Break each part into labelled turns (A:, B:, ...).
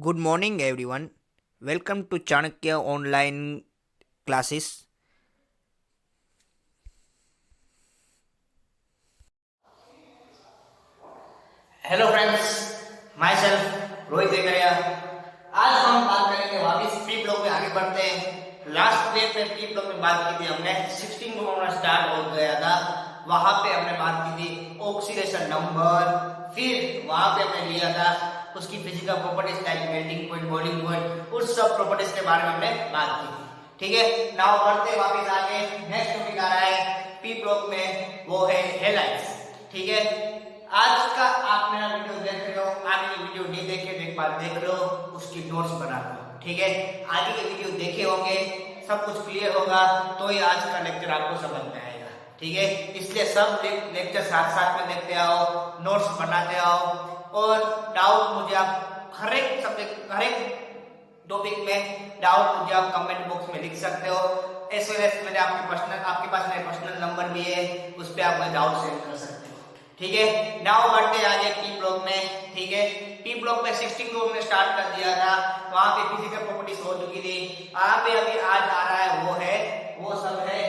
A: Good morning, everyone. Welcome to Chanakya online classes.
B: Hello friends, my self Rohit Dekaria. आज हम बात करेंगे वापिस प्री ब्लॉक में आगे बढ़ते हैं। लास्ट डे पे प्री ब्लॉक में बात की थी हमने 16 को हमारा स्टार्ट हो गया था। वहां पे हमने बात की थी ऑक्सीडेशन नंबर, फिर वहां पे हमने लिया था उसकी physical properties like melting point, boiling point, उस सब प्रॉपर्टीज के बारे में हमने बात की थी। ठीक है, नाउ बढ़ते वापिस आगे। नेक्स्ट टॉपिक आ रहा है पी ब्लॉक में, वो है हेलाइट्स। ठीक है, आज का आप मेरा वीडियो देख रहे हो, आगे की वीडियो नहीं देखे तो एक बार देख लो, उसकी नोट्स बना लो। ठीक है, आगे के वीडियो देखे होंगे, सब कुछ क्लियर होगा तो ही आज का लेक्चर आपको समझ में आएगा। ठीक है, इसलिए सब लेक्चर साथ साथ में देखते आओ, नोट्स बनाते आओ, और डाउट मुझे आप हर एक सब्जेक्ट, हर एक टॉपिक में डाउट मुझे आप कमेंट बॉक्स में लिख सकते हो। एस वेल एस मेरे आपके पास मेरे पर्सनल नंबर भी है, उस पर आप डाउट सेंड कर सकते हो। ठीक है, नाउ बढ़ते आगे पी ब्लॉक में। ठीक है, पी ब्लॉक में 16 को हमने स्टार्ट कर दिया था, वहां पे फिजिकल प्रॉपर्टीज हो चुकी थी। वहां पे अभी आज आ रहा है वो सब है,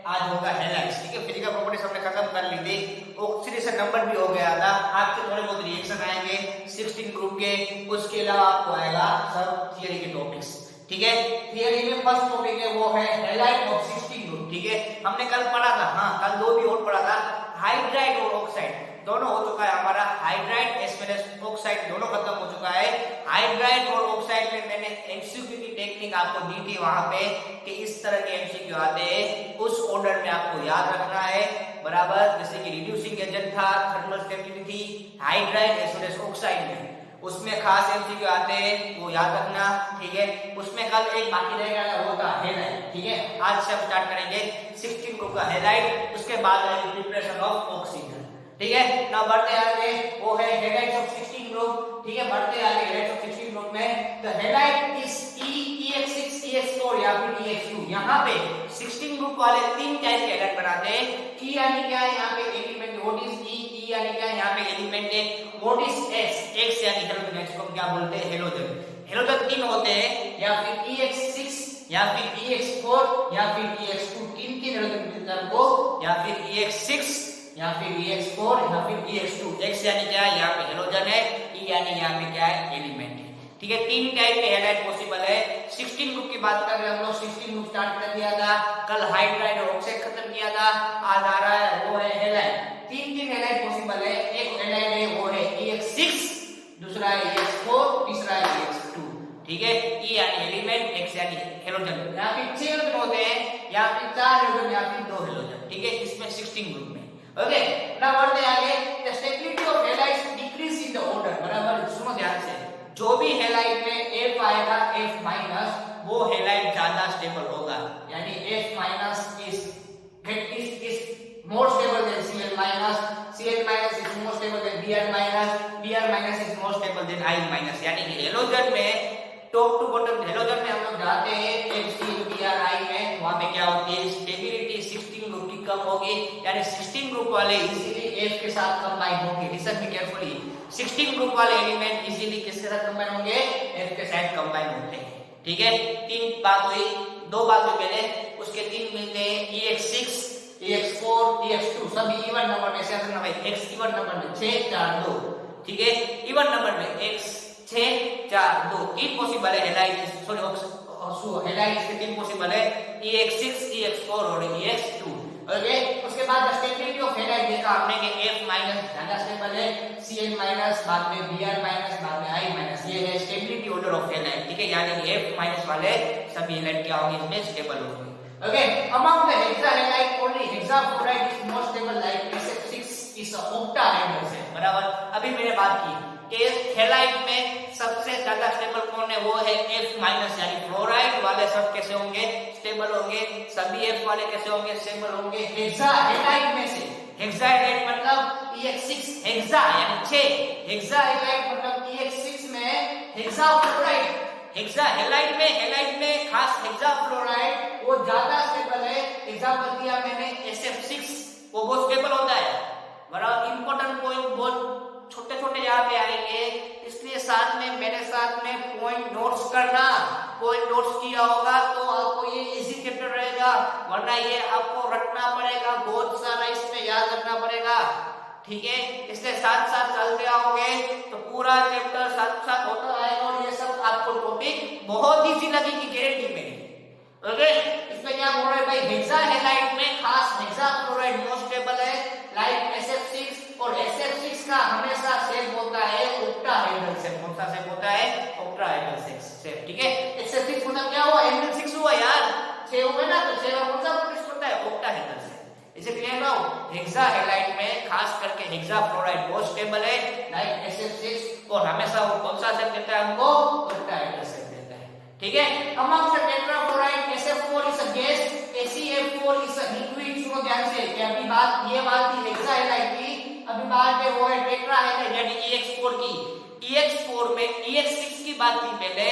B: आज होगा हेलाइट्स। ठीक है, फिजिकल प्रॉपर्टीज हमने खत्म कर ली थी, ऑक्सीडेशन नंबर भी हो गया था। आज के थोड़े बहुत रिएक्शन आएंगे 16 ग्रुप के, उसके अलावा आपको आएगा सब थियरी के टॉपिक्स। ठीक है, थियरी में फर्स्ट टॉपिक है वो है हेलाइट ऑफ 16 ग्रुप। ठीक है, हमने कल पढ़ा था, हाँ कल दो भी और पढ़ा था, हाइड्राइड और ऑक्साइड दोनों हो चुका है हमारा। Hydride as well as oxide दोनों खत्म हो चुका है। हाइड्राइड और ऑक्साइड में मैंने एमसीक्यू की टेक्निक आपको दी थी वहां पे कि इस तरह के एमसीक्यू आते हैं, उस ऑर्डर में आपको याद रखना है बराबर। जैसे कि रिड्यूसिंग एजेंट था, थर्मल स्टेबिलिटी थी hydride as well as oxide में, उसमें खास एमसीक्यू आते हैं, वो याद रखना। ठीक है, उसमें कल एक बाकी रहेगा वो था हेलाइट। ठीक है, आज से हम स्टार्ट करेंगे 16 ग्रुप का हेलाइट, उसके बाद प्रिपरेशन ऑफ ऑक्सीजन। ठीक है, ना बढ़ते आगे वो है हेलाइट्स ऑफ 16 ग्रुप। ठीक है, बढ़ते आगे हेलाइट्स ऑफ 16 ग्रुप में the halide is EX6, EX4 या फिर EX2। यहाँ पे 16 ग्रुप वाले तीन टाइप के हेलाइट बनाते हैं। E यानी क्या है यहाँ पे एलिमेंट, व्हाट इज E यानी क्या है यहाँ पे एलिमेंट है, व्हाट इज X यानी हेलोजन, X को क्या बोलते हैं हेलोजन। हेलोजन तीन होते हैं, या फिर EX6 या फिर EX4 या फिर EX2, तीन हेलोजन मिलते हैं को, या फिर EX6 या फिर EX4 या फिर EX2। X यानी क्या है यहाँ पे हेलोजन है, E यानी यहाँ पे क्या है एलिमेंट है। ठीक है, तीन टाइप के हेलाइट पॉसिबल है। 16 ग्रुप की बात कर रहे हैं हम लोग, 16 ग्रुप स्टार्ट कर दिया था कल, हाइड्राइड और ऑक्साइड खत्म किया था, आज आ रहा है वो है हेलाइट। तीन हेलाइट पॉसिबल है। एक हेलाइट है वो है EX6, दूसरा है EX4, तीसरा है EX2। ठीक है, E यानी एलिमेंट, X यानी हेलोजन। यहाँ पे 6 हेलोजन होते हैं, या फिर 4 हेलोजन या फिर 2 हेलोजन। ठीक है, इसमें 16 ग्रुप में। ओके, नाउ बढ़ते आगे। The stability of halides decrease in the order, बराबर सुनो ध्यान से। जो भी हेलाइट में F आएगा F माइनस, वो हेलाइट ज्यादा स्टेबल होगा, यानी F minus is more stable than Cl minus, Cl minus is more stable than Br minus, Br minus is more stable than I minus। यानी कि हेलोजन में top to bottom halogen में हम लोग जाते हैं FCBrI में, वहां पे क्या होती है स्टेबिलिटी 16 ग्रुप की कम होगी, यानी 16 ग्रुप वाले इजीली F के साथ कंबाइन होंगे। लिसन मी केयरफुली, 16 ग्रुप वाले एलिमेंट इजीली किसके साथ कंबाइन होंगे, F के साथ कंबाइन होते हैं। ठीक है, तीन बात हुई, दो बात हुई पहले, उसके तीन मिलते हैं EX6, EX4, EX2, सभी इवन नंबर में से ना भाई, X इवन नंबर में 6 4 2। ठीक है, इवन नंबर में X 6 4 2, तीन पॉसिबल है हेलाइट, सॉरी हेलाइट के तीन पॉसिबल है, EX6, EX4 और EX2। ओके, उसके बाद स्टेबिलिटी ऑफ हेलाइट देखा हमने कि F माइनस ज्यादा स्टेबल है, Cl माइनस, बाद में Br माइनस, बाद में I माइनस, ये है स्टेबिलिटी ऑर्डर ऑफ हेलाइट। ठीक है, यानी कि F माइनस वाले सभी हेलाइट क्या होंगे, इसमें स्टेबल होंगे। Okay, among the hexahalite only hexafluoride is more stable, like SF6 is a octahedral है, बराबर। अभी मैंने बात की कि हेलाइट में सबसे ज्यादा स्टेबल कौन है, वो है F माइनस, यानी फ्लोराइड वाले सब कैसे होंगे, स्टेबल होंगे, सभी F वाले कैसे होंगे, स्टेबल होंगे। हेक्साहेलाइट में से, हेक्साहेलाइट मतलब EX6 हेक्सा यानी 6, हेक्साहेलाइट मतलब EX6 में हेक्साफ्लोराइड, हेलाइट में खास हेक्साफ्लोराइड वो ज्यादा स्टेबल है। एग्जांपल दिया मैंने SF6, वो बहुत स्टेबल होता है, बराबर। इंपॉर्टेंट पॉइंट बहुत छोटे छोटे यहाँ पे आएंगे, इसलिए साथ में मेरे साथ में पॉइंट नोट्स करना, पॉइंट नोट्स किया होगा तो आपको ये इजी चैप्टर रहेगा, वरना ये आपको रटना पड़ेगा, बहुत सारा इसमें याद रखना पड़ेगा, ठीक है। इसलिए साथ साथ चलते आओगे तो पूरा चैप्टर साथ साथ होता रहेगा और ये सब आपको टॉपिक बहुत इजी लगेगी, गारंटी मेरी। ओके, इसमें क्या बोल रहे हैं भाई, हेक्साहेलाइड में खास हेक्साफ्लोराइड मोस्ट स्टेबल है, लाइक SF6, और SF6 का हमेशा शेप होता है ऑक्टाहेड्रल शेप। कौन सा शेप होता है? ऑक्टाहेड्रल शेप, ठीक है। SF6 मतलब क्या हुआ? एंगल 6 हुआ यार, 6 हो गए ना, तो 6 का कौन सा प्रोड्यूस करता है? Octahedral shape. इसे क्लियर ना हो, हेक्साहेलाइड में खास करके हेक्साफ्लोराइड मोस्ट स्टेबल है, लाइक SF6, और हमेशा वो कौन सा शेप देता है हमको? ऑक्टाहेड्रल शेप देता है, ठीक है। Among the tetrafluoride SF4 is a gas, ACF4 is a liquid। सुनो ध्यान से कि अभी बात ये बात थी हेक्साहेलाइड की, अभी बात है वो है टेट्राहेड्रल यानी EX4 की। EX4 में EX6 की बात थी पहले,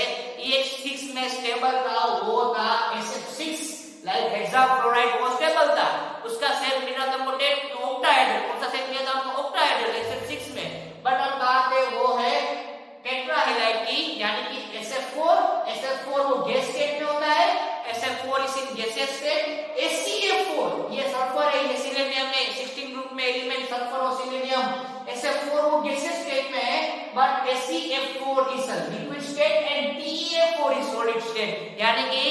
B: EX6 में स्टेबल था वो था SF6, लाइक हेक्साफ्लोराइड वो स्टेबल था, उसका शेप मिला था हमको ऑक्टाहेड्रल। कौन सा शेप मिला था हमको? ऑक्टाहेड्रल SF6 में। बट अब बात है वो है टेट्राहेलाइड की, यानी कि SF4 वो गैस स्टेट में होता है, SF4 is in gaseous state. ACF4 ये सल्फर है, ये सिलेनियम है, 16 ग्रुप में एलिमेंट सल्फर और सिलेनियम। SF4 वो गैसियस स्टेट में है, but ACF4 is a liquid state and TeF4 is solid state. यानी कि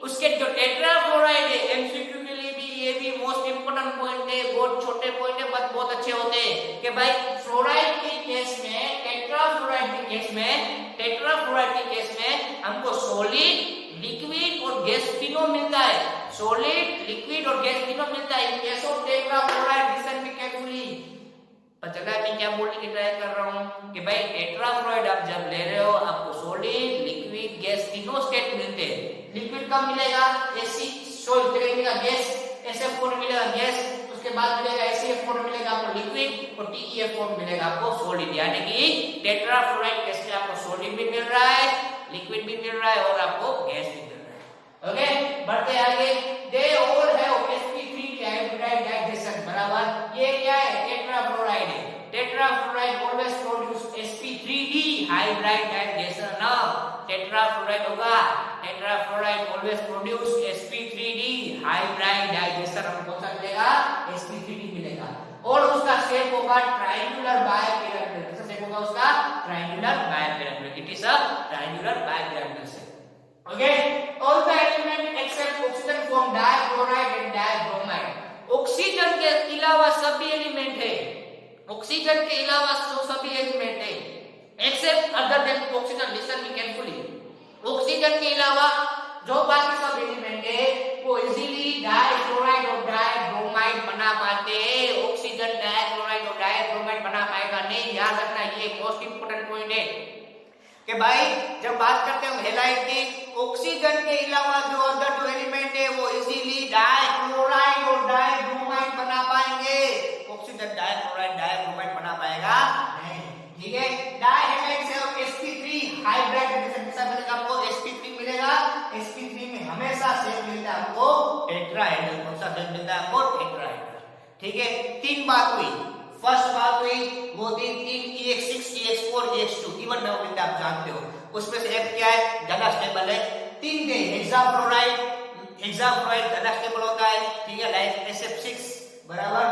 B: उसके जो टेट्राफ्लोराइड है, एमसीक्यू के लिए भी ये भी मोस्ट इंपोर्टेंट पॉइंट है, बहुत छोटे पॉइंट है बट बहुत अच्छे होते हैं कि भाई फ्लोराइड के केस में, टेट्राफ्लोराइड के केस में हमको सॉलिड, लिक्विड और गैस तीनों मिलता है, सॉलिड, लिक्विड और गैस तीनों मिलता है। In case of tetrafluoride listen me carefully. पता चला मैं क्या बोलने की ट्राई कर रहा हूं कि भाई टेट्राफ्लोराइड आप जब ले रहे हो आपको सॉलिड, लिक्विड, गैस तीनों स्टेट मिलते हैं। लिक्विड कब मिलेगा? मिलेगा गैस, SF4 मिलेगा गैस, उसके बाद मिलेगा ACF4 मिलेगा आपको लिक्विड, और TeF4 मिलेगा आपको सॉलिड। यानी कि टेट्राफ्लोराइड केस में आपको सॉलिड भी मिल रहा है, लिक्विड भी मिल रहा है और आपको गैस भी मिल रहा है। ओके, बढ़ते आगे। They all have sp3 hybridisation, बराबर। ये क्या है? टेट्राफ्लोराइड है। Tetrafluoride always produce sp3d hybridisation. Now tetrafluoride होगा, tetrafluoride always produce sp3d hybridisation. हमको कौन सा मिलेगा? sp3d मिलेगा, और उसका शेप होगा ट्रायंगुलर बाइपिरामिडल। कैसा शेप होगा उसका? Triangular bipyramidal. It is a triangular bipyramidal shape. Okay, all the element except oxygen form dichloride and dibromide. Oxygen के अलावा सभी एलिमेंट है, ऑक्सीजन के अलावा सभी एलिमेंट है except other than oxygen. Listen me carefully. Oxygen के अलावा जो बाकी सब एलिमेंट है वो इजीली डाइक्लोराइड और डाइब्रोमाइड बना पाते हैं। ऑक्सीजन डाइक्लोराइड और डाइब्रोमाइड बना पाएगा नहीं। याद रखना, ये मोस्ट इंपोर्टेंट पॉइंट है कि भाई जब बात करते हैं हेलाइड की, ऑक्सीजन के अलावा जो अदर जो एलिमेंट है वो इजीली डाइक्लोराइड और डाइब्रोमाइड बना पाएंगे। ऑक्सीजन डाइक्लोराइड डाइब्रोमाइड बना पाएगा नहीं, ठीक है। डाइहेलाइड से sp3 हाइब्रिड कैसा मिलेगा आपको? sp3 मिलेगा। sp3 में हमेशा शेप मिलता है हमको टेट्राहेड्रल। कौन सा शेप मिलता है हमको? टेट्राहेड्रल, ठीक है। तीन बात हुई। फर्स्ट बात हुई वो तीन EX6, EX4, EX2 even number मिलता है, आप जानते हो। उसमें से एक क्या है? ज्यादा स्टेबल है। तीन थे हेक्साफ्लोराइड ज्यादा स्टेबल होता है, ठीक है, लाइक SF6, बराबर।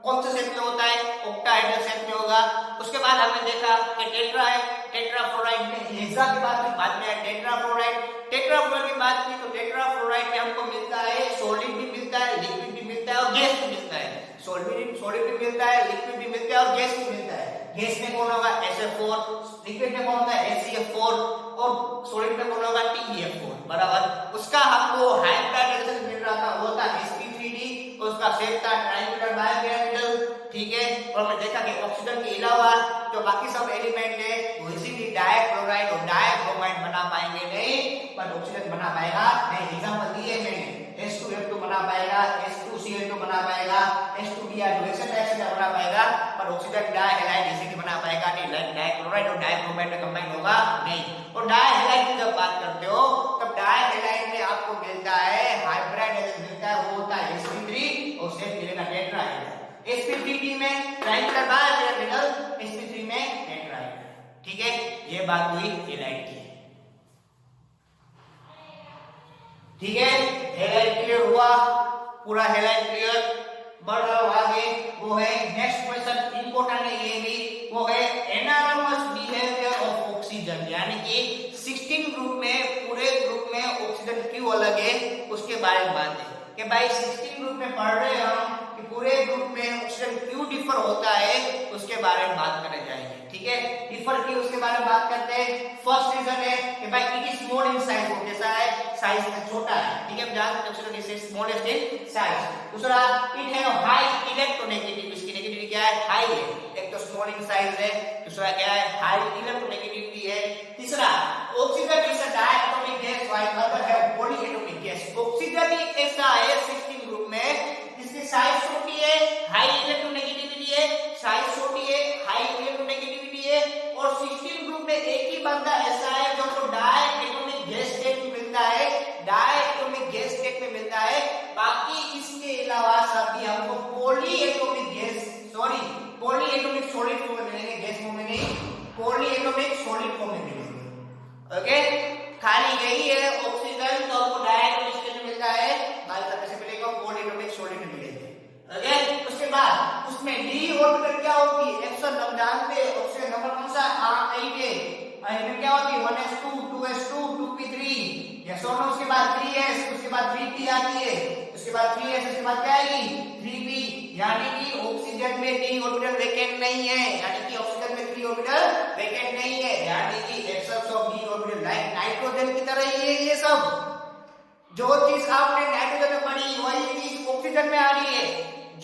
B: कौन से शेप में होता है? ऑक्टाहेड्रल शेप में होगा। उसके बाद हमने देखा कि टेट्राफ्लोराइड में हेक्सा की बात की, बाद में टेट्राफ्लोराइड की बात की, तो टेट्राफ्लोराइड में हमको मिलता है सॉलिड भी मिलता है, लिक्विड भी मिलता है और गैस भी मिलता है। सॉलिड भी मिलता है, लिक्विड भी मिलता है और गैस भी मिलता है। गैस में कौन होगा? SF4, लिक्विड में कौन होगा? ACF4, और सॉलिड में कौन होगा? TeF4, बराबर। उसका हमको हाइब्रिडाइजेशन मिल रहा था, वो था sp3d, उसका शेप था ट्रायंगुलर बाइपिरामिडल, ठीक है। और हमने देखा कि ऑक्सीजन के अलावा जो बाकी सब एलिमेंट है वो इजीली डाइक्लोराइड और डाइब्रोमाइड बना पाएंगे नहीं, पर ऑक्सीजन बना पाएगा नहीं। एग्जांपल दिए मैंने, H2F2 बना पाएगा, H2Cl2 बना पाएगा, H2Br2 बना पाएगा, पर ऑक्सीजन डाइहेलाइड इजीली बना पाएगा नहीं, डाइक्लोराइड और डाइब्रोमाइड में कंबाइन होगा नहीं। और डाइहेलाइड की जब बात करते हो तब डाइहेलाइड में आपको मिलता है हाइब्रिड मिलता है, वो होता है sp3 और शेप मिलेगा टेट्राहेड्रल। sp3d में ट्रायंगुलर बाइपिरामिडल, sp3 में टेट्राहेड्रल, ठीक है। ये बात हुई हेलाइड की। ठीक है, हेलाइट क्लियर हुआ, पूरा हेलाइट क्लियर। बढ़ रहा हूं आगे, वो है नेक्स्ट क्वेश्चन, इंपॉर्टेंट है ये भी, वो है एनारोमस बिहेवियर ऑफ ऑक्सीजन, यानी कि 16 ग्रुप में, पूरे ग्रुप में ऑक्सीजन क्यों अलग है उसके बारे में बात है कि भाई 16 ग्रुप में पढ़ रहे हैं हम कि पूरे ग्रुप में ऑक्सीजन क्यों डिफर होता है उसके बारे में बात करने जाएंगे। ठीक है, डिफर क्यों उसके बारे में बात करते हैं। फर्स्ट रीजन है कि भाई it is small in size, वो कैसा है, साइज में छोटा है। ठीक है, जानते हैं oxygen is smallest in size. दूसरा, इट हैव हाई इलेक्ट्रोनेगेटिविटी, इसकी नेगेटिविटी क्या है, हाई है। एक तो स्मॉल इन साइज है, दूसरा क्या है, हाई इलेक्ट्रोनेगेटिविटी है। तीसरा, oxygen is a diatomic gas while other have polyatomic gas. Oxygen ही ऐसा है 16 ग्रुप में जिसकी साइज छोटी है, हाई इलेक्ट्रोनेगेटिविटी है, साइज छोटी है, हाई इलेक्ट्रोनेगेटिविटी है, और 16 ग्रुप में एक ही बंदा ऐसा है जो को डायटोमिक गैस स्टेट में मिलता है, डायटोमिक गैस स्टेट में मिलता है। बाकी इसके अलावा सभी हमको polyatomic gas, sorry polyatomic solid form में मिलेंगे, गैस फॉर्म में नहीं, पॉलीएटॉमिक सॉलिड फॉर्म में मिलेंगे। ओके, खाली यही है ऑक्सीजन तो हमको डायटोमिक स्टेट में मिलता है, बाकी सब कैसे मिलेगा, पॉलीएटॉमिक सॉलिड में मिलेंगे। ओके, उसके बाद उसमें डी ऑर्बिटल क्या होती है, एक्शन हम जानते हैं, ऑक्सीजन नंबर कौन सा 8 है, इसमें क्या होती है 1s2 2s2 2p3, यस और नो। उसके बाद 3s, उसके बाद 3p आती है, उसके बाद 3s, उसके बाद क्या आएगी 3p, यानी कि ऑक्सीजन में डी ऑर्बिटल वैकेंट नहीं है, यानी कि ऑक्सीजन में 3 ऑर्बिटल वैकेंट नहीं है, यानी कि except of D orbital like nitrogen की तरह ही है। ये सब जो चीज आपने नाइट्रोजन में पढ़ी वही चीज ऑक्सीजन में आ रही है।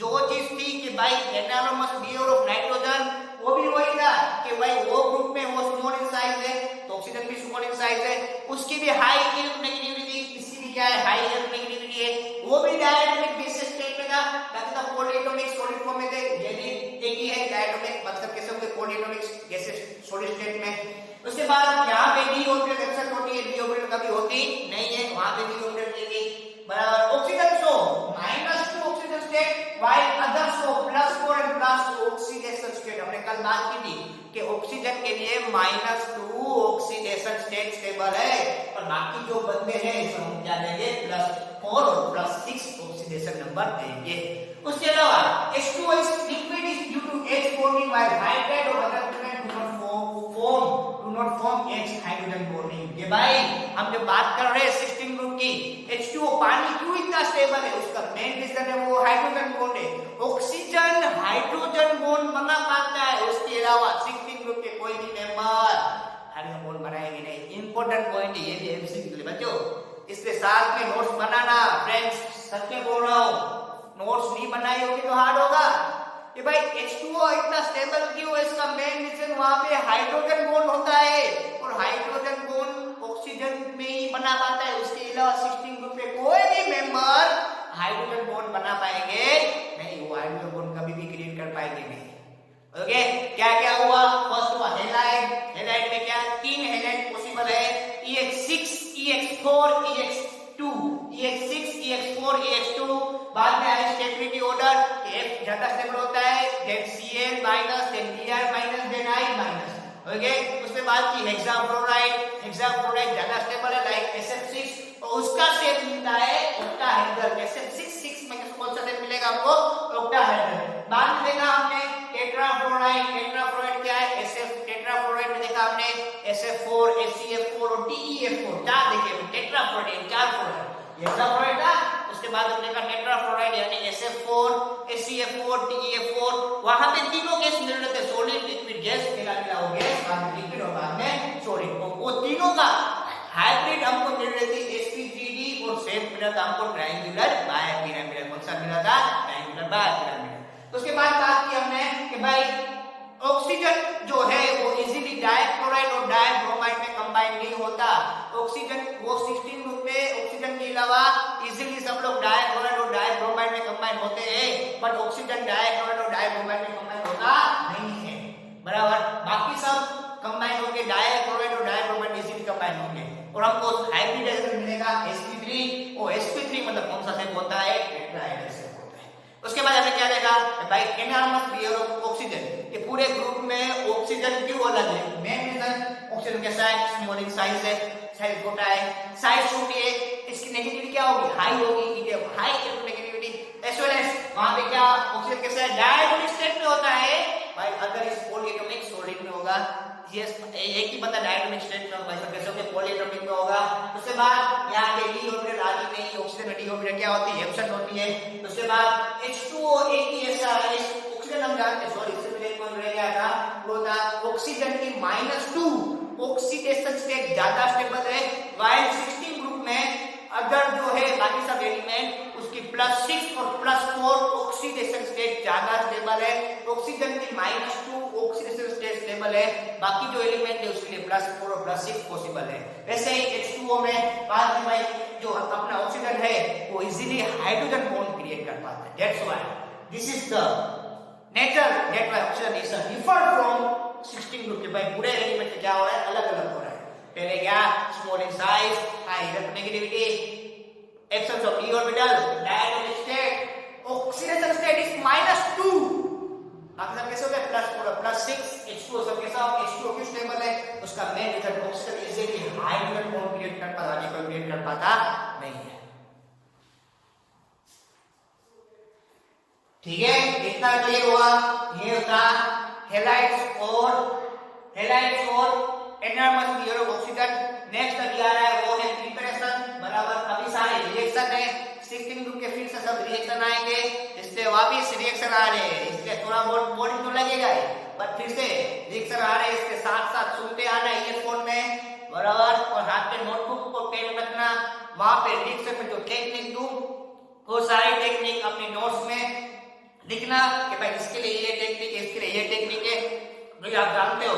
B: जो चीज थी कि भाई एनारोमस बिहेवियर ऑफ नाइट्रोजन, वो भी वही था कि भाई वो ग्रुप में वो स्मॉल इन साइज है तो ऑक्सीजन भी स्मॉल इन साइज है, उसकी भी हाई इलेक्ट्रोनेगेटिविटी, इसकी भी क्या है, हाई इलेक्ट्रोनेगेटिविटी है, वो भी डायटोमिक बेसिस स्टेट में था, बाकी तो पॉलीएटॉमिक सॉलिड फॉर्म में थे। ये भी एक ही है, डायटोमिक मतलब कैसे होंगे, पॉलीएटॉमिक गैसेस सॉलिड स्टेट में। उसके बाद यहाँ पे डी ऑर्बिटल एक्सेप्ट होती है, डी ऑर्बिटल कभी होती नहीं है, वहां पे डी ऑर्बिटल लेगी बराबर। Oxygen show -2 oxygen state while other show +4 and + oxidation state. हमने कल बात की थी कि ऑक्सीजन के लिए -2 ऑक्सीडेशन स्टेट स्टेबल है, और बाकी जो बंदे हैं हम क्या देंगे, +4 और +6 ऑक्सीडेशन नंबर देंगे। उसके अलावा H2O is liquid is due to H bonding while hydride or other element do not form H hydrogen bonding। ये भाई हम जो बात कर रहे हैं 16 ग्रुप की, H2O पानी क्यों इतना स्टेबल है, उसका मेन रीजन है वो हाइड्रोजन बॉन्ड है। ऑक्सीजन हाइड्रोजन बॉन्ड बना पाता है, उसके अलावा 16 ग्रुप के कोई भी मेंबर हाइड्रोजन बॉन्ड बनाएंगे नहीं। इंपॉर्टेंट पॉइंट है ये भी एमसीक्यू के लिए बच्चों, इसके साथ में नोट्स बनाना। फ्रेंड्स सच में बोल रहा हूं, नोट्स नहीं बनाई होगी तो हार्ड होगा। ये भाई H2O इतना स्टेबल क्यों है, इसका मेन रीजन वहां पे हाइड्रोजन बॉन्ड होता है, और हाइड्रोजन बॉन्ड ऑक्सीजन में ही बना पाता है, उसके अलावा 16 ग्रुप में कोई भी मेंबर हाइड्रोजन बॉन्ड बना पाएंगे नहीं, वो हाइड्रोजन बॉन्ड कभी भी क्रिएट कर पाएंगे नहीं। ओके, क्या क्या हुआ, फर्स्ट हुआ हेलाइड, हेलाइड में क्या 3 हेलाइड पॉसिबल है, EX6 EX4 EX2, EX6 EX4 EX2। बाद में आई स्टेबिलिटी ऑर्डर, F ज्यादा स्टेबल होता है, then Cl minus, then Br minus, then I minus. Okay, उसके बाद की हेक्साफ्लोराइड, हेक्साफ्लोराइड ज्यादा स्टेबल है लाइक SF6, और उसका शेप मिलता है ऑक्टाहेड्रल। SF6 में कौन सा शेप मिलेगा हमको, ऑक्टाहेड्रल। बाद में देखा हमने टेट्राफ्लोराइड, टेट्राफ्लोराइड क्या है, SF टेट्राफ्लोराइड में देखा हमने SF4 HCF4 और TeF4, चार देखे टेट्राफ्लोराइड, चार फ्लोराइड, हेक्साफ्लोराइड था। उसके बाद हमने कहा टेट्राफ्लोराइड यानी SF4 HCF4 TeF4, वहां पे तीनों गैस मिल रहे थे, सॉलिड लिक्विड गैस, मिला वो गैस बाद में लिक्विड और बाद में सॉलिड, वो तीनों का हाइब्रिड हमको मिल रही थी sp3d, और शेप मिला था हमको ट्रायंगुलर बायपिरामिडल। कौन सा मिला था, ट्रायंगुलर बायपिरामिडल। उसके बाद बात की हमने कि भाई ऑक्सीजन जो है वो इजीली डाइक्लोराइड और डाइब्रोमाइड में कंबाइन नहीं होता। ऑक्सीजन वो 16 ग्रुप में ऑक्सीजन के अलावा इजीली सब लोग डाइक्लोराइड और डाइब्रोमाइड में कंबाइन होते हैं, बट ऑक्सीजन डाइक्लोराइड और डाइब्रोमाइड में कंबाइन होता नहीं है बराबर। बाकी सब कंबाइन होंगे, डाइक्लोराइड और डाइब्रोमाइड इजीली कंबाइन होंगे, और हमको हाइब्रिडाइजेशन मिलेगा sp3, और sp3 मतलब कौन सा शेप होता है, टेट्राहेड्रल शेप होता है। उसके बाद हमने क्या देखा भाई एनॉर्मस बिहेवियर ऑफ ऑक्सीजन, ये पूरे ग्रुप में ऑक्सीजन क्यों अलग है? मेन रीजन ऑक्सीजन कैसा है, स्मॉल इन साइज है, साइज छोटा है, साइज छोटी है, इसकी नेगेटिविटी क्या होगी, हाई होगी, high negativity as well as वहां पे क्या ऑक्सीजन कैसा है, डायटोनिक स्टेट में होता है भाई, अगर इस पॉलीएटॉमिक सॉलिड में होगा, ये एक ही बता डायटोनिक स्टेट में होगा, कैसे होगा पॉलीएटॉमिक में होगा। उसके बाद यहां पे डी ऑर्बिटल आती नहीं, ऑक्सीजन में डी ऑर्बिटल क्या होती है, एब्सेंट होती है। उसके बाद H2O एक ही ऐसा है, ऑक्सीजन हम जानते हैं, सॉरी इससे पहले एक पॉइंट रह गया था, वो था ऑक्सीजन की -2 ऑक्सीडेशन स्टेट ज्यादा स्टेबल है, व्हाइल 16 ग्रुप में अगर जो है बाकी सब एलिमेंट उसकी +6 और +4 ऑक्सीडेशन स्टेट ज्यादा स्टेबल है, ऑक्सीजन की -2 ऑक्सीडेशन स्टेट स्टेबल है, बाकी जो एलिमेंट है उसके लिए +4 और +6 पॉसिबल है। वैसे ही H2O में बात की भाई जो अपना ऑक्सीजन है वो इजीली हाइड्रोजन बॉन्ड क्रिएट कर पाता है, that's why this is the nature that why oxygen is differ from 16 group के भाई पूरे एलिमेंट क्या हो रहा है, अलग अलग हो रहा है। पहले क्या small in size, high electronegativity, absence of d orbital, diatonic state, oxidation state is -2, बाकी सब कैसे हो गए +4 और +6, H2O सब कैसा हो, H2O क्यों स्टेबल है, उसका main reason oxygen easily hydrogen bond create कर पाता, रैडिकल क्रिएट कर पाता नहीं है। ठीक है, इतना क्लियर हुआ, ये होता हेलाइड्स और enormous behaviour of oxygen. Next अभी आ रहा है वो है प्रिपरेशन, बराबर, अभी सारे रिएक्शन है, 16 ग्रुप के फिर से सब रिएक्शन आएंगे, इसलिए वापस रिएक्शन आ रहे हैं, इसलिए थोड़ा बहुत बोरिंग तो लगेगा ही, पर फिर से रिएक्शन आ रहे हैं, इसके साथ साथ सुनते आना ईयरफोन में, बराबर, और हाथ पे नोटबुक और पेन रखना, वहां पे रिएक्शन में जो टेक्निक दूं वो सारी टेक्निक अपने नोट्स में लिखना कि भाई इसके लिए ये टेक्निक है, इसके लिए ये टेक्निक है। भाई आप जानते हो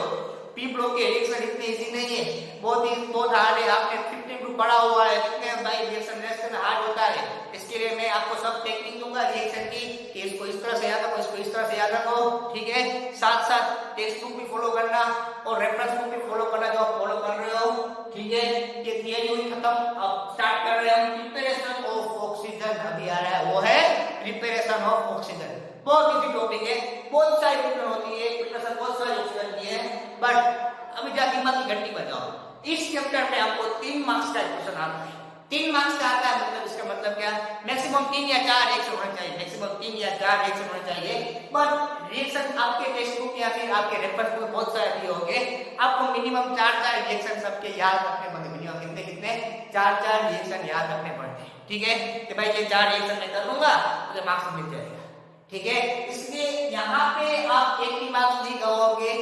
B: पी ब्लॉक के रिएक्शन इतने इजी नहीं है, बहुत हार्ड है, आपने 15 ग्रुप पढ़ा हुआ है, कितने भाई रिएक्शन हार्ड होता है, इसके लिए मैं आपको सब टेक्निक दूंगा रिएक्शन की कि इसको इस तरह से याद रखो, इसको इस तरह से याद रखो, ठीक है। साथ साथ टेक्स्ट बुक भी फॉलो करना और रेफरेंस बुक भी फॉलो करना जो आप फॉलो कर रहे हो, ठीक है। ये थियरी हुई खत्म, अब स्टार्ट कर रहे हैं हम प्रिपरेशन ऑफ ऑक्सीजन। अभी आ रहा है वो है प्रिपरेशन ऑफ ऑक्सीजन, बहुत इजी टॉपिक है, बहुत सारी प्रिपरेशन होती है, प्रिपरेशन बहुत सारी ऑक्सीजन की है, बट अभी जा दिमाग की घंटी बजाओ, इस चैप्टर में आपको 3 मार्क्स का क्वेश्चन आता है, 3 मार्क्स का आता है, मतलब इसका मतलब क्या, मैक्सिमम 3 या 4 रिएक्शन होने चाहिए, मैक्सिमम 3 या 4 रिएक्शन होने चाहिए, बट रिएक्शन आपके टेक्स्ट बुक या फिर आपके रेफरेंस बुक में बहुत सारे दिए होंगे, आपको मिनिमम 4 रिएक्शन सबके याद रखने पड़ते, मिनिमम कितने 4 रिएक्शन याद रखने पड़ते हैं, ठीक है, कि भाई ये 4 रिएक्शन मैं कर लूंगा मुझे मार्क्स मिल जाएगा, ठीक है। इसलिए यहाँ पे आप एक भी मार्क्स नहीं गवाओगे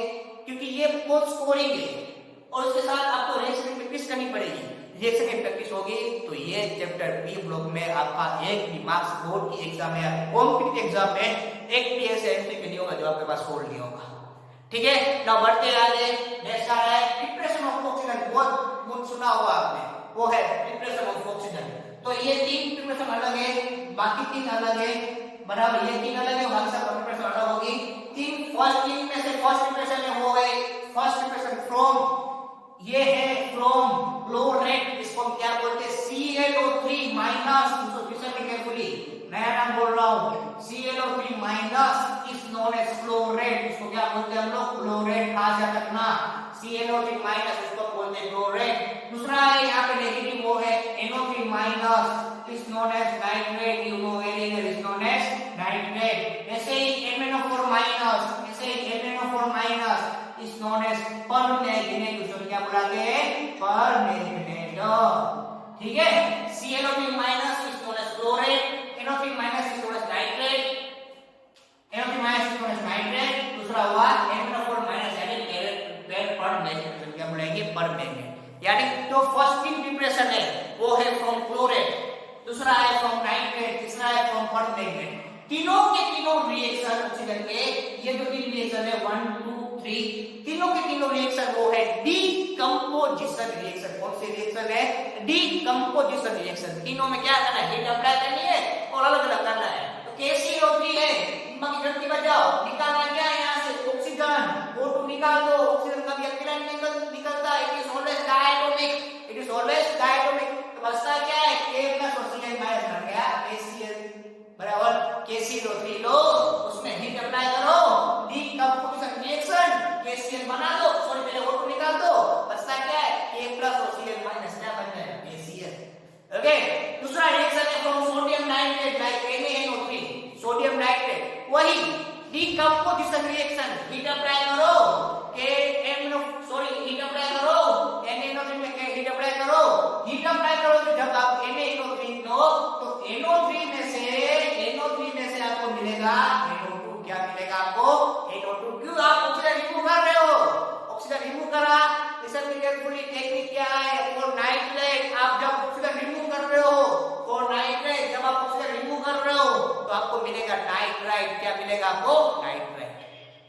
B: क्योंकि ये बहुत स्कोरिंग है, और उसके साथ आपको रिएक्शन की प्रैक्टिस करनी पड़ेगी, रिएक्शन की प्रैक्टिस होगी तो ये चैप्टर बी ब्लॉक में आपका एक भी मार्क्स बोर्ड की एग्जाम में, कॉम्पिटिटिव एग्जाम में एक भी ऐसे एमसीक्यू नहीं होगा जो आपके पास सोल्व नहीं होगा, ठीक है। ना बढ़ते आगे, नेक्स्ट आ रहा है प्रिपरेशन ऑफ ऑक्सीजन, बहुत सुना होगा आपने, वो है प्रिपरेशन ऑफ ऑक्सीजन। तो ये 3 प्रिपरेशन अलग है, बाकी 3 अलग है, बराबर, ये 3 अलग है, बाकी सब प्रिपरेशन अलग होगी। 3 फर्स्ट 3 में से फर्स्ट प्रिपरेशन है वो है फर्स्ट प्रिपरेशन फ्रॉम, ये है फ्रॉम फ्लो रेट, इसको हम क्या बोलते हैं ClO3 माइनस, इसको केयरफुली नया नाम बोल रहा हूं, ClO3 minus is known as chlorate, इसको क्या बोलते हैं हम लोग, फ्लो रेट, खास याद रखना, ClO3 माइनस इसको बोलते हैं फ्लो रेट। दूसरा है यहाँ पे नेगेटिव वो है NO3 minus is known as nitrate, you know very well, is known as nitrate. ऐसे ही MnO4 माइनस, ऐसे ही MnO4 minus is known as permanganate, उसको क्या बुलाते हैं, परमैंगनेट, ठीक है। ClO3 minus is known as chlorate, NO3 minus is known as nitrate, NO3 minus is known as nitrate. दूसरा हुआ MnO4 माइनस यानी परमैंगनेट, क्या बुलाएंगे, परमैंगनेट। यानी जो फर्स्ट 3 प्रिपरेशन है वो है फ्रॉम क्लोरेट, दूसरा है फ्रॉम नाइट्रेट, तीसरा है फ्रॉम परमैंगनेट। तीनों के तीनों रिएक्शन ऑक्सीजन के, ये जो 3 रिएक्शन है 1 2 3, तीनों के तीनों रिएक्शन वो है डीकंपोजिशन रिएक्शन। कौन सी रिएक्शन है, डीकंपोजिशन रिएक्शन। तीनों में क्या करना है, हीट अप्लाई करनी है और अलग अलग करना है। तो KCO3 है, दिमाग की घंटी बजाओ, निकालना क्या है यहाँ से, ऑक्सीजन, O2 निकाल दो, ऑक्सीजन का भी अकेला निकलता है, it is always diatomic, it is always diatomic. तो बचता क्या है, K+ और Cl- बन गया KCl बराबर KCO3 माइनस क्या बन जाएगा KCl। ओके, दूसरा रिएक्शन है from sodium nitrate like NaNO3, sodium nitrate, वही डीकंपोजिशन रिएक्शन, हीट अप्लाई करो हीट अप्लाई करो NaNO3 में हीट अप्लाई करो, तो जब आप NaNO3 लो तो NO3 में से आपको मिलेगा NO2। क्या मिलेगा आपको? NO2। क्यों? आप ऑक्सीजन रिमूव कर रहे हो, ऑक्सीजन रिमूव करा। लिसन टू केयरफुली, टेक्निक क्या है? फॉर नाइट्रेट, आप जब ऑक्सीजन रिमूव कर रहे हो, फॉर नाइट्रेट जब आप ऑक्सीजन रिमूव कर रहे हो तो आपको मिलेगा नाइट्राइट। क्या मिलेगा आपको? नाइट्राइट।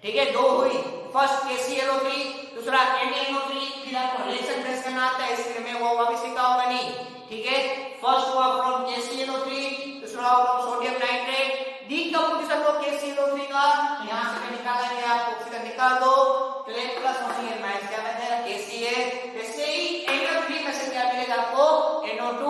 B: ठीक है, दो हुई, फर्स्ट KClO3, दूसरा NaNO3। फिर आपको रिएक्शन ट्रेस करना आता है, इसलिए मैं वो वापस सिखाऊंगा नहीं। ठीक है, फर्स्ट हुआ फ्रॉम KClO3, दूसरा हुआ फ्रॉम सोडियम नाइट्रेट। डीकंपोजिशन हो KClO3 का, तो यहां से मैं निकालेंगे, आप ऑक्सीजन निकाल दो, क्लेट प्लस ऑक्सीजन माइनस क्या बन जाएगा KCl। वैसे ही NO3 में से क्या मिलेगा आपको? NO2,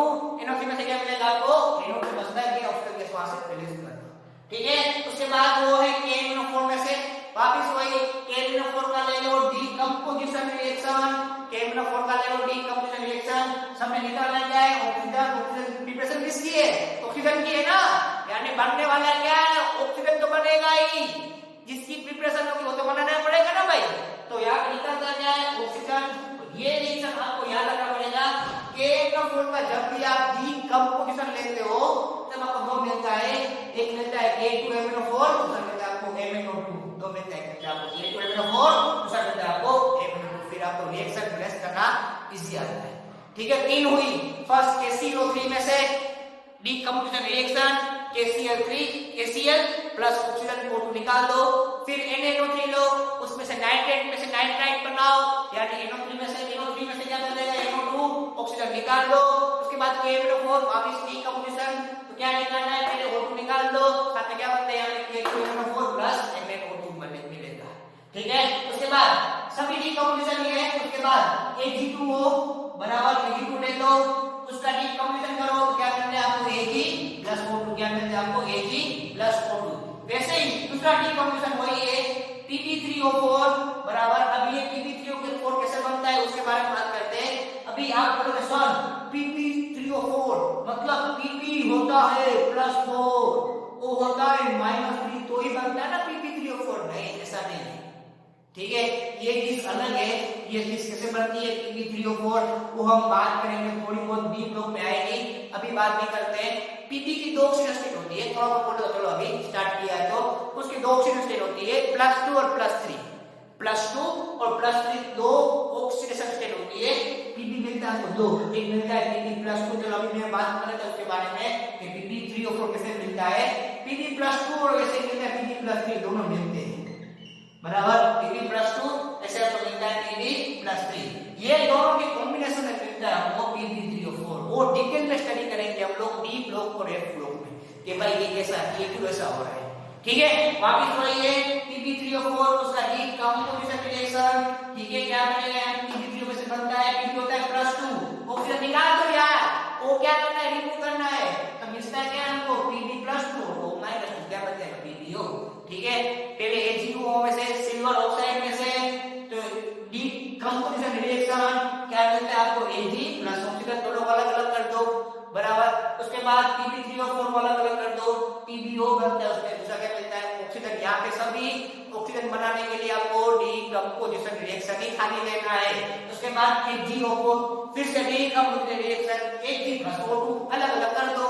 B: NO3 में से क्या मिलेगा आपको? NO2 बचता है, ये ऑक्सीजन गैस वहां से रिलीज कर दो। ठीक है, उसके बाद वो है KMnO4 में से वापस वही KMnO4 का ले लो डीकंपोजिशन रिएक्शन, KMnO4 का ले लो डीकंपोजिशन रिएक्शन, सब में निकालना क्या है? ऑक्सीजन प्रिपरेशन किसकी है? ऑक्सीजन की है ना, यानी बनने वाला क्या है? ऑक्सीजन तो बनेगा ही, जिसकी प्रिपरेशन होगी वो तो बनाना पड़ेगा ना भाई। तो यहाँ पे निकलता क्या है? ऑक्सीजन। ये रिएक्शन आपको याद रखना पड़ेगा, KMnO4 का जब भी आप डीकंपोजिशन लेते हो तब आपको दो मिलता है, एक मिलता है K2MnO4, दूसरा मिलता है आपको MnO2। दो मिलता है आपको K2MnO4, दूसरा मिलता है आपको MnO2। फिर आपको रिएक्शन ब्लेस करना इजी आता है। ठीक है, तीन हुई, फर्स्ट KClO3 में से decomposition reaction KCl plus oxygen O2 निकाल दो, फिर NaNO3 लो, उसमें से नाइट्रेट में से नाइट्राइट बनाओ, यानी NO3 में से क्या बनेगा? NO2, ऑक्सीजन निकाल दो। उसके बाद KMnO4 वापस डीकंपोजिशन, तो क्या निकालना है? पहले O2 निकाल दो, साथ में क्या बनता है? यानी K2MnO4 प्लस MnO2 मिलेगा। ठीक है, उसके बाद सभी डीकंपोजिशन ये है। उसके बाद Ag2O बराबर Ag2 ले लो, उसका डीकंपोजिशन करो, क्या मिलता है आपको? Ag plus O2। क्या मिलता है आपको? Ag plus O2। वैसे ही दूसरा डीकंपोजिशन वही है Pp3O4 बराबर, अब ये Pp3O4 कैसे बनता है उसके बारे में बात करते हैं। अभी आप बोलोगे सर Pp3O4 मतलब Pp होता है +4, O होता है -3, तो ही बनता है ना Pp3O4। नहीं, ऐसा नहीं है। ठीक है, ये चीज अलग है। ये चीज कैसे बनती है Pp3O4 वो हम बात करेंगे, थोड़ी बहुत डीप लोग में आएगी, अभी बात नहीं करते हैं। Pp की दो ऑक्सीजन स्टेट होती है, थोड़ा बहुत बोलो, चलो अभी स्टार्ट किया है तो उसकी दो ऑक्सीजन स्टेट होती है, +2 और +3, +2 और +3 दो ऑक्सीडेशन स्टेट होती है। Pp मिलता है दो, एक मिलता है Pp+2, चलो अभी मैं बात कर रहा था उसके बारे में कि Pp3O4 कैसे मिलता है। Pp+2 और वैसे मिलता है Pp+3, दोनों मिलते हैं बराबर। Pp+2 ऐसे आपको मिलता है Pp+3, ये दोनों के कॉम्बिनेशन में मिलता है हमको Pp3O4। वो डिटेल में स्टडी करेंगे हम लोग डी ब्लॉक और एफ ब्लॉक में कि भाई ये कैसा है, ये क्यों ऐसा हो रहा है। ठीक है, वापस वही है Pp3O4 उसका डीकंपोजिशन रिएक्शन। ठीक है, क्या बनेगा? Pp3O में से बनता है Pp होता है +2, ऑक्सीजन निकाल दो यार, वो क्या करना है? रिमूव करना है, तो मिलता है क्या हमको? Pb+2, O -2, क्या बन जाएगा? PbO। ठीक है, पहले Ag2O में से सिल्वर ऑक्साइड में से तो डीकंपोजिशन रिएक्शन क्या मिलता है आपको? Ag प्लस ऑक्सीजन, दोनों अलग अलग कर दो बराबर। उसके बाद Pp3O4 अलग अलग कर दो, PbO बनता है, उसमें दूसरा क्या मिलता है? ऑक्सीजन। यहाँ पे सभी ऑक्सीजन बनाने के लिए आपको डीकंपोजिशन रिएक्शन ही खाली लेना है। उसके बाद HgO को फिर से decomposition reaction Ag plus O2 अलग अलग कर दो,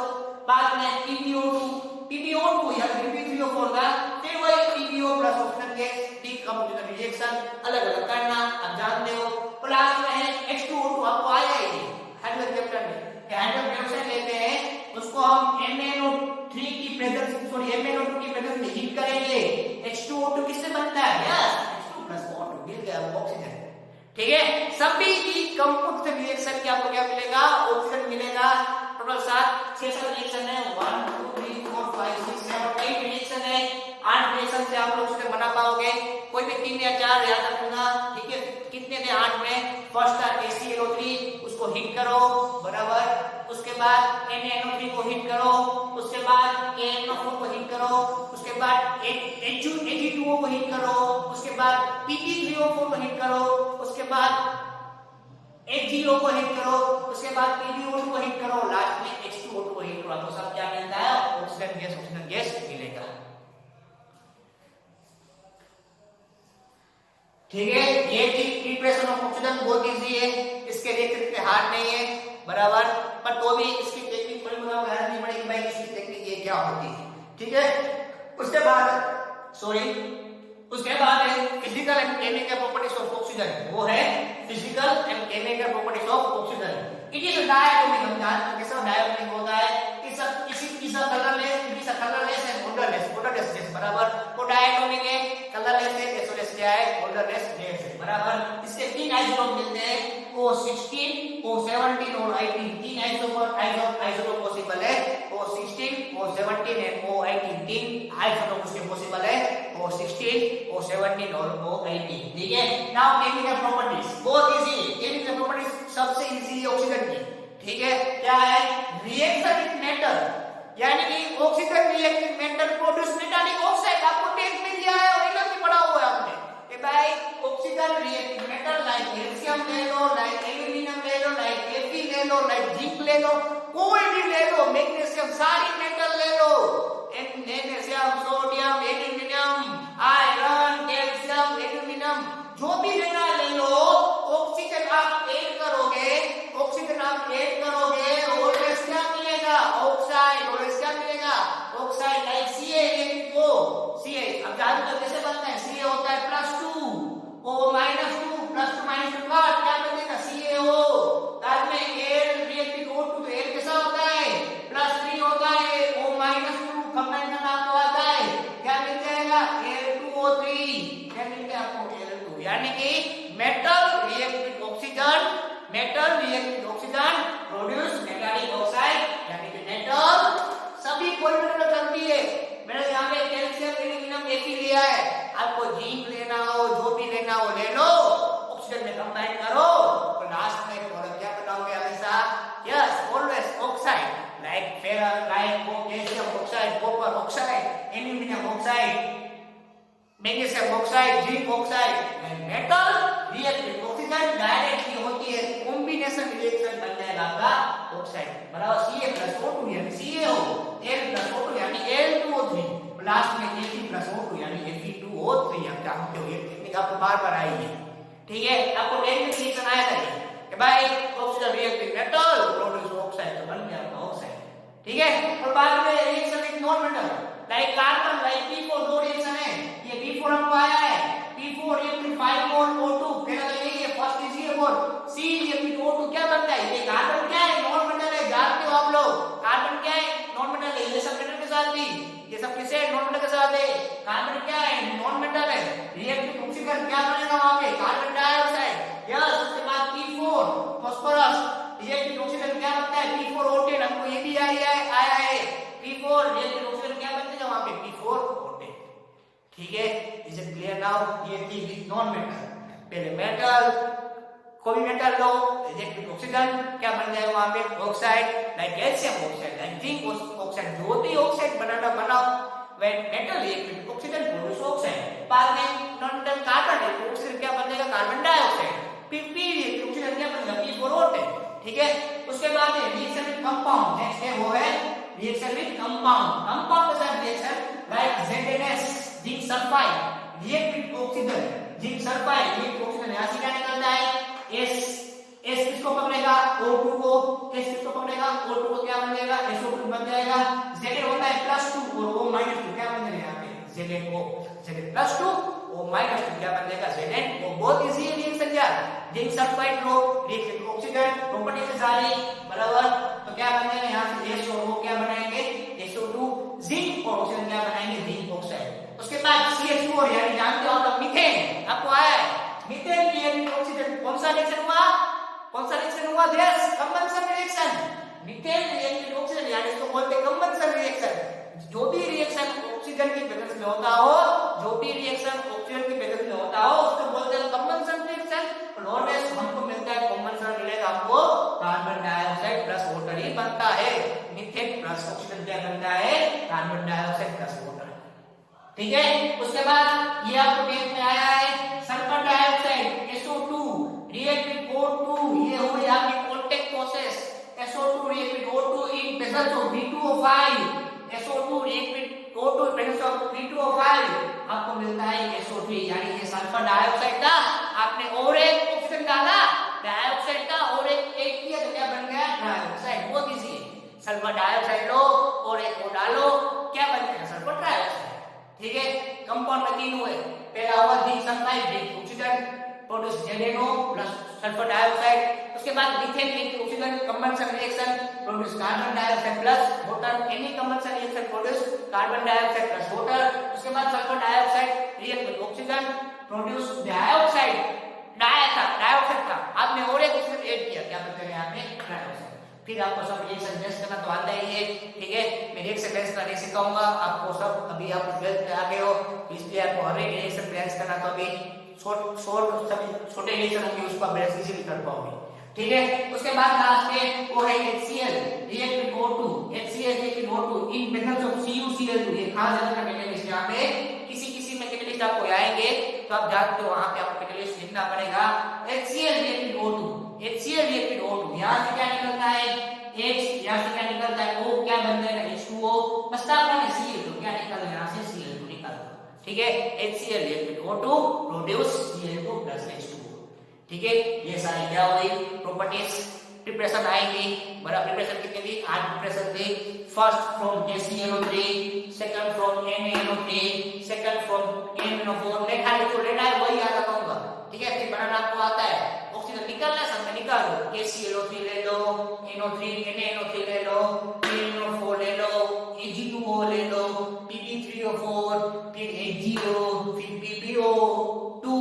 B: बाद में PbO2 या Pp3O4 का फिर वही PbO plus oxygen gas decomposition reaction अलग अलग करना, आप जानते हो। लास्ट में है H2O2, आपको आया ही हाइड्रोजन चैप्टर में, हाइड्रोजन रिएक्शन लेते हैं, उसको हम MnO2 की प्रेजेंस में हीट करेंगे। H2O2 किससे बनता है? यस, H2 प्लस O2 मिल गया ऑक्सीजन। ठीक है, सभी डीकंपोजिशन रिएक्शन के आपको क्या मिलेगा? ऑक्सीजन मिलेगा। टोटल 6 रिएक्शन है, 1 2 3 4 5 6 7 8 रिएक्शन है। 8 रिएक्शन से आप लोग उससे बना पाओगे, कोई भी 3 या 4 याद रखना। ठीक है, कितने थे 8 में? फर्स्ट था KClO3, उसको हीट करो बराबर। उसके बाद NaNO3 को हीट करो, उसके बाद KMnO4 को हीट करो, उसके बाद Ag2O को हीट करो, उसके बाद Pp3O4 को हीट करो, उसके बाद H0 को हिट करो, उसके बाद PbO2 को हिट करो, लास्ट में H2O2 को हिट करो, तो सब क्या मिलता है? ऑक्सीजन गैस मिलेगा। ठीक है, ये थी प्रिपरेशन ऑफ ऑक्सीजन, बहुत इजी है, इसके रिएक्शन इतने हार्ड नहीं है, बराबर, पर तो भी इसकी टेक्निक थोड़ी बहुत जाननी पड़ेगी भाई, इसकी टेक्निक ये क्या होती है। ठीक है, उसके बाद है physical and chemical properties of oxygen, वो है physical and chemical properties of oxygen. It is diatomic, हम जानते हैं कैसा डायटोमिक होता है, इस कलरलेस एंड odorless गैस, बराबर, वो डायटोमिक है, कलरलेस है, गैसोलेस क्या है? odorless गैस है, बराबर। इसके तीन आइसोटोप मिलते हैं, O16, O17 और I18, तीन आइसोटोप पॉसिबल है, O16, O17 एंड O18, तीन आइसोटोप उसके पॉसिबल है, O16, O17 और O18। ठीक है, नाउ केमिकल प्रॉपर्टीज, बहुत इजी है केमिकल प्रॉपर्टीज, सबसे इजी है ऑक्सीजन की। ठीक है, क्या है? रिएक्शन विद मेटल, यानी कि oxygen react with metal produce metallic oxide, आपको टेस्ट में दिया है और इधर भी पढ़ा हुआ है आपने कि भाई oxygen react with metal, like calcium ले लो, लाइक एल्यूमिनियम ले लो, लाइक Fe ले लो, लाइक जिंक ले लो, कोई भी ले लो, मैग्नीशियम, सारी मेटल ले लो, magnesium, sodium, aluminium, iron, calcium, aluminium, जो भी लेना ले लो, ऑक्सीजन आप ऐड करोगे, ऑलवेज क्या मिलेगा? ऑक्साइड, ऑलवेज क्या मिलेगा? ऑक्साइड, लाइक CaO, Ca, अब जानते हो कैसे बनता है? Ca होता है +2, O -2, +2 का क्या बनेगा? CaO, बाद में Al रिएक्ट विद O2, तो Al कैसा होता है? +3 होता है, O -2 कंबाइन का नाम तो आता है, क्या मिल जाएगा? Al2O3, क्या मिल गया आपको? Al2, यानी कि metal react with oxygen, produce metallic oxide, यानी कि मेटल, सभी पॉलीमेटल चलती है। मैंने यहाँ पे कैल्शियम, एल्यूमिनियम, Fe लिया है, आपको जिंक लेना हो, जो भी लेना हो ले लो, ऑक्सीजन में कंबाइन करो, तो लास्ट में प्रोडक्ट क्या बनाओगे हमेशा? Yes, always oxide, like ferrous, like calcium oxide, copper oxide, aluminium oxide, magnesium oxide, zinc oxide, metal react with oxygen directly होती है, कॉम्बिनेशन रिएक्शन बन जाएगा आपका ऑक्साइड, बराबर, Ca+O2 यानी CaO, L+O2 यानी Al2O3, लास्ट में Fe+O2 यानी Fe2O3। आप जानते हो ये टेक्निक आपको बार-बार आई है। ठीक है, आपको टेक्निक रिएक्शन आया था कि भाई oxygen react with metal produce oxide, तो बन गया आपका ऑक्साइड। ठीक है, और बाद में reaction with non metal, like carbon, like P4, दो रिएक्शन है, ये P4 हमको आया है, P4 react with 5 mole O2, फिर अगर ये फर्स्ट इजी है बोल, C रिएक्ट विद O2 क्या बनता है? ये कार्बन क्या है? नॉन मेटल है, जानते हो आप लोग, कार्बन क्या है? नॉन मेटल है, ये सब मेटल के साथ भी, ये सब किसे? नॉन मेटल के साथ है, कार्बन क्या है? नॉन मेटल है, रिएक्ट विद ऑक्सीजन क्या बनेगा वहां पे? Carbon dioxide. यस, उसके बाद P4 phosphorus react with oxygen क्या बनता है? P4O10, हमको ये भी आया है, P4 रिएक्ट विद ऑक्सीजन क्या बनता है वहां पे? P4O10। ठीक है, इज इट क्लियर नाउ? ये थी विद नॉन मेटल, पहले मेटल, कोई metal low, react with oxygen क्या बन जाएगा वहां पे? Oxide, like calcium oxide, like zinc oxide, जो भी ऑक्साइड बनाओ, when metal react with oxygen produce oxide, बाद में नॉन मेटल कार्बन है, तो ऑक्सीजन क्या बन जाएगा? कार्बन डाइऑक्साइड, फिर P रिएक्ट ऑक्सीजन क्या बनेगा? P4O10। ठीक है, उसके बाद है रिएक्शन विद कंपाउंड, नेक्स्ट है वो है रिएक्शन विद कंपाउंड के साथ reaction, like ZNS, zinc sulphide react with oxygen, zinc sulphide react oxygen, यहां से क्या निकलता है? S किसको पकड़ेगा? O2 को, S किसको पकड़ेगा? O2 को क्या बन जाएगा? SO2 बन जाएगा, Zn होता है +2 और O -2 क्या बन जाएगा यहाँ पे? Zn +2 O -2 क्या बन जाएगा? Zn। वो बहुत इजी है रिएक्शन यार, zinc sulphide low, react with oxygen, property से सारी, बराबर, तो क्या बन जाएगा यहाँ से? S और O क्या बनाएंगे? SO2, जिंक और ऑक्सीजन क्या बनाएंगे? Zinc oxide. उसके बाद CH4 यानी जानते हो आप मीथेन, आपको आया है, मीथेन रिएक्ट विद ऑक्सीजन, कौन सा रिएक्शन हुआ? Yes, combustion reaction, methane react with oxygen, यानी इसको बोलते हैं कंबंशन रिएक्शन। जो भी रिएक्शन ऑक्सीजन की प्रेजेंस में होता हो, उसको बोलते हैं कंबंशन रिएक्शन। ऑलवेज हमको मिलता है कंबंशन मिलेगा आपको, कार्बन डाइऑक्साइड प्लस वाटर ही बनता है, मीथेन प्लस ऑक्सीजन क्या बनता है? Carbon dioxide plus water. ठीक है, उसके बाद ये आपको टेस्ट में आया है, sulphur dioxide SO2 react with O2, ये सल्फर डाइऑक्साइड था, आपने और एक ऑप्शन डाला डाइऑक्साइड का और एक किया तो क्या बन गया डाइऑक्साइड। बहुत इजी है, सल्फर डाइऑक्साइड लो और एक और डालो, क्या बन गया सल्फर ट्राइऑक्साइड। ठीक है, कंपाउंड में तीन हुए, पहला हुआ zinc sulphide with oxygen produce ZnO plus sulphur dioxide, उसके बाद methane with oxygen combustion reaction produce carbon dioxide plus water, any combustion reaction produce carbon dioxide plus water, उसके बाद sulphur dioxide react with oxygen produce dioxide, dioxide था, आपने और एक उसमें add किया, क्या बोलते हैं यहाँ पे ट्राइऑक्साइड। फिर आपको सब रिएक्शन बेस करना तो आता ही है। ठीक है, मैं रिएक्शन बेस करना नहीं सिखाऊंगा आपको, सब अभी आप 12th में आ गए हो, इसलिए आपको हर एक रिएक्शन बेस करना तो अभी छोटे रिएक्शन होंगे उसको आप बेस इजीली कर पाओगे। ठीक है, उसके बाद लास्ट है वो है HCl react with O2, HCl react with O2 in methods of CuCl2। ये खास ध्यान रखना कैटेलिस्ट, यहाँ पे किसी में कैटेलिस्ट आपको आएंगे तो आप जानते हो वहां पे आपको कैटेलिस्ट लिखना पड़ेगा HCl react with O2, HCl react with O2। यहां से क्या निकलता है H, यहां से क्या निकलता है O, क्या बन जाएगा H2O, बस आपने Cl तो क्या निकल यहां से Cl2 निकाल दो। ठीक है, HCl react with O2 produce Cl2 H2O। ठीक है, ये सारी क्या हुई प्रॉपर्टीज। प्रिपरेशन आएंगी, बड़ा प्रिपरेशन कितने दी 8 preparation the. First from JClO3, second from NaNO3, second from NaNO4, मैं खाली जो लेना है वही याद रखूंगा। ठीक है, फिर बनाना आपको आता है, ऑक्सीजन निकालना है सब में निकाल लो, KClO3 ले लो, NaNO3 ले लो, NaNO4 ले लो, Ag2O ले लो, Pb3O4, फिर HgO, फिर PbO2,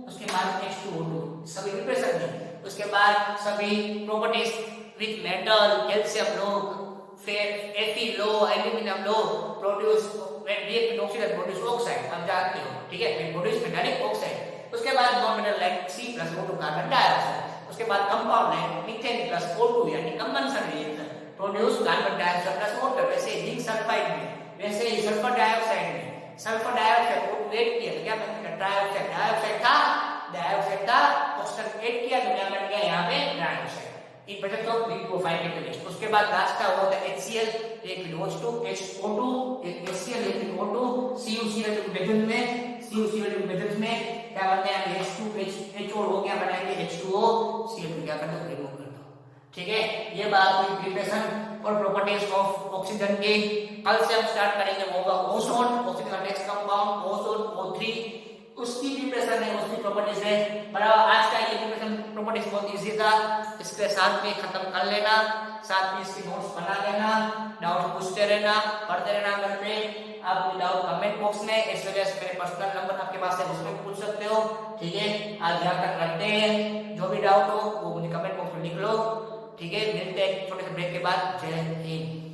B: उसके बाद H2O2, सभी प्रिपरेशन में। उसके बाद सभी प्रॉपर्टीज विद मेटल, कैल्शियम लो, फिर Fe low, aluminium low, produce react with oxygen produce oxide, आप जानते हो। ठीक है, प्रोड्यूस मेटालिक ऑक्साइड। उसके बाद non metal like C+O2 carbon dioxide. उसके बाद कंपाउंड है मीथेन प्लस O2 यानी combustion reaction produce carbon dioxide plus water. वैसे जिंक सल्फाइड में, वैसे ही सल्फर डाइऑक्साइड में, सल्फर डाइऑक्साइड को ऐड किया तो क्या बन गया ट्राइऑक्साइड, डाइऑक्साइड था ऑक्सीजन ऐड किया तो क्या बन गया यहाँ पे dioxide. In product of B2O5 catalyst. उसके बाद लास्ट का होता है HCl एक विद O2, HO2 एक HCl एक विद O2, CuCl मेथड में, CuCl मेथड में क्या बनता है H2HO हो गया, बनाएंगे H2O, Cl2 क्या कर दो रिमूव कर दो। ठीक है, ये बात हुई प्रिपरेशन और प्रॉपर्टीज ऑफ ऑक्सीजन की। कल से हम स्टार्ट करेंगे वो होगा ओजोन, ऑक्सीजन का नेक्स्ट कंपाउंड ओजोन O3, उसकी प्रिपरेशन है, उसकी प्रॉपर्टीज है। बराबर आज का ये प्रिपरेशन प्रॉपर्टीज बहुत इजी था, इसके साथ में खत्म कर लेना, साथ में इसकी नोट्स बना लेना, डाउट पूछते रहना, पढ़ते रहना घर पे। आप डाउट कमेंट बॉक्स में इस वजह से मेरे पर्सनल नंबर आपके पास है उसमें पूछ सकते हो। ठीक है, आज यहाँ तक रखते हैं, जो भी डाउट हो वो मुझे कमेंट बॉक्स में लिख लो। ठीक है, मिलते हैं छोटे से ब्रेक के बाद। जय हिंद।